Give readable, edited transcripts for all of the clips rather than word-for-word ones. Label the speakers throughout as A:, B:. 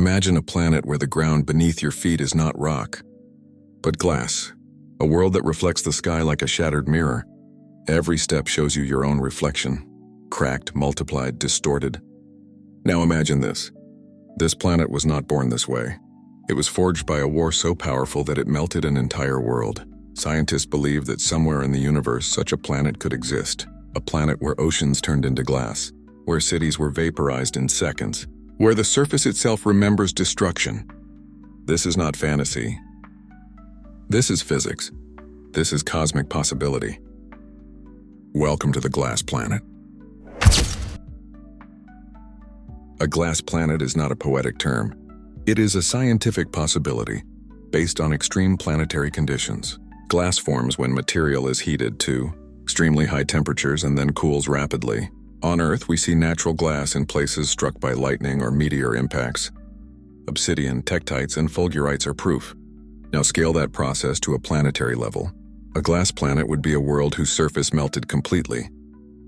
A: Imagine a planet where the ground beneath your feet is not rock, but glass, a world that reflects the sky like a shattered mirror. Every step shows you your own reflection, cracked, multiplied, distorted. Now imagine this. This planet was not born this way. It was forged by a war so powerful that it melted an entire world. Scientists believe that somewhere in the universe such a planet could exist, a planet where oceans turned into glass, where cities were vaporized in seconds, where the surface itself remembers destruction. This is not fantasy. This is physics. This is cosmic possibility. Welcome to the glass planet. A glass planet is not a poetic term. It is a scientific possibility, based on extreme planetary conditions. Glass forms when material is heated to extremely high temperatures and then cools rapidly. On Earth, we see natural glass in places struck by lightning or meteor impacts. Obsidian, tektites, and fulgurites are proof. Now scale that process to a planetary level. A glass planet would be a world whose surface melted completely,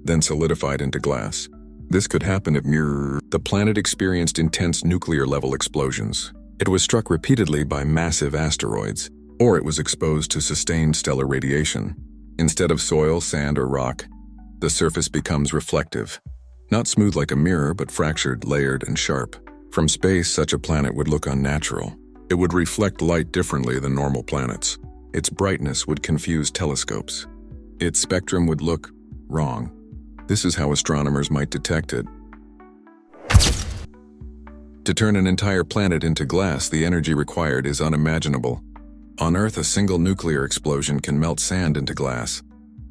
A: then solidified into glass. This could happen if the planet experienced intense nuclear-level explosions. It was struck repeatedly by massive asteroids, or it was exposed to sustained stellar radiation. Instead of soil, sand, or rock, the surface becomes reflective. Not smooth like a mirror, but fractured, layered, and sharp. From space, such a planet would look unnatural. It would reflect light differently than normal planets. Its brightness would confuse telescopes. Its spectrum would look wrong. This is how astronomers might detect it. To turn an entire planet into glass, the energy required is unimaginable. On Earth, a single nuclear explosion can melt sand into glass.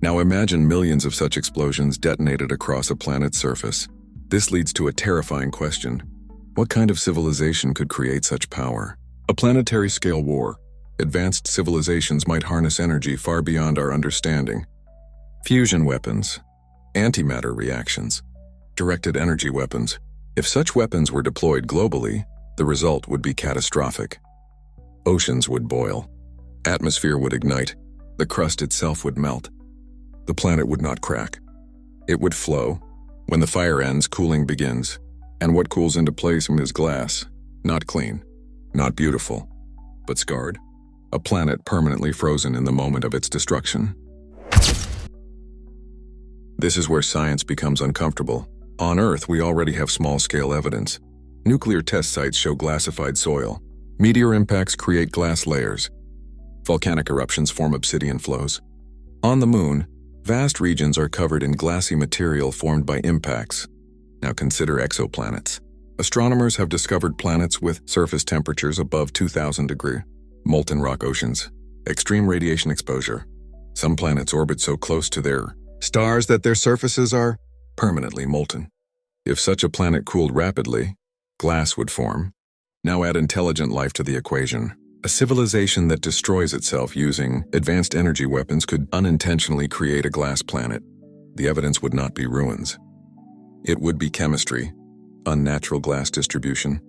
A: Now imagine millions of such explosions detonated across a planet's surface. This leads to a terrifying question. What kind of civilization could create such power? A planetary-scale war. Advanced civilizations might harness energy far beyond our understanding. Fusion weapons, antimatter reactions, directed energy weapons. If such weapons were deployed globally, the result would be catastrophic. Oceans would boil. Atmosphere would ignite. The crust itself would melt. The planet would not crack. It would flow. When the fire ends, cooling begins. And what cools into place is glass. Not clean, not beautiful, but scarred. A planet permanently frozen in the moment of its destruction. This is where science becomes uncomfortable. On Earth, we already have small-scale evidence. Nuclear test sites show glassified soil. Meteor impacts create glass layers. Volcanic eruptions form obsidian flows. On the Moon, vast regions are covered in glassy material formed by impacts. Now consider exoplanets. Astronomers have discovered planets with surface temperatures above 2,000 degrees, molten rock oceans, extreme radiation exposure. Some planets orbit so close to their stars that their surfaces are permanently molten. If such a planet cooled rapidly, glass would form. Now add intelligent life to the equation. A civilization that destroys itself using advanced energy weapons could unintentionally create a glass planet. The evidence would not be ruins. It would be chemistry, unnatural glass distribution,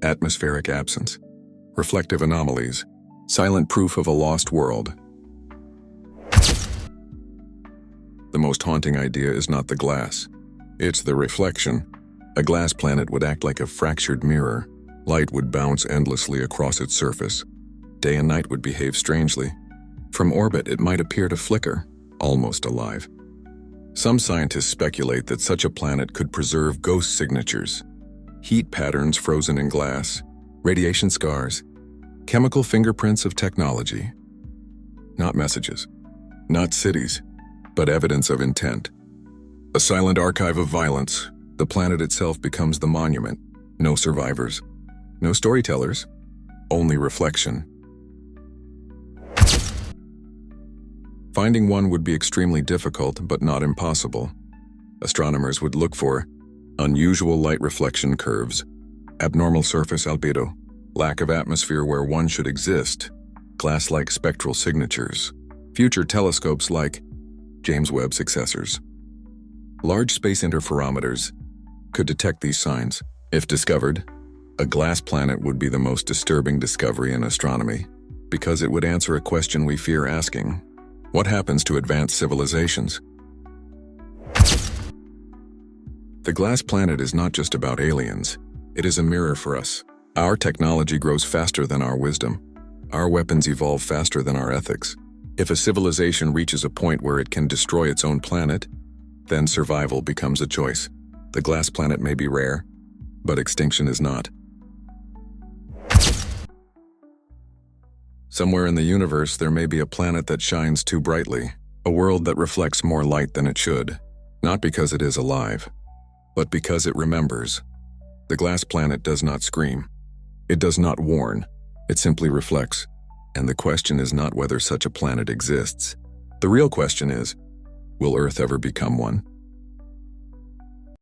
A: atmospheric absence, reflective anomalies, silent proof of a lost world. The most haunting idea is not the glass. It's the reflection. A glass planet would act like a fractured mirror. Light would bounce endlessly across its surface. Day and night would behave strangely. From orbit, it might appear to flicker, almost alive. Some scientists speculate that such a planet could preserve ghost signatures, heat patterns frozen in glass, radiation scars, chemical fingerprints of technology. Not messages, not cities, but evidence of intent. A silent archive of violence. The planet itself becomes the monument. No survivors, no storytellers, only reflection. Finding one would be extremely difficult, but not impossible. Astronomers would look for unusual light reflection curves, abnormal surface albedo, lack of atmosphere where one should exist, glass-like spectral signatures, future telescopes like James Webb successors. Large space interferometers could detect these signs. If discovered, a glass planet would be the most disturbing discovery in astronomy, because it would answer a question we fear asking. What happens to advanced civilizations? The glass planet is not just about aliens. It is a mirror for us. Our technology grows faster than our wisdom. Our weapons evolve faster than our ethics. If a civilization reaches a point where it can destroy its own planet, then survival becomes a choice. The glass planet may be rare, but extinction is not. Somewhere in the universe, there may be a planet that shines too brightly, a world that reflects more light than it should, not because it is alive, but because it remembers. The glass planet does not scream. It does not warn. It simply reflects. And the question is not whether such a planet exists. The real question is, will Earth ever become one?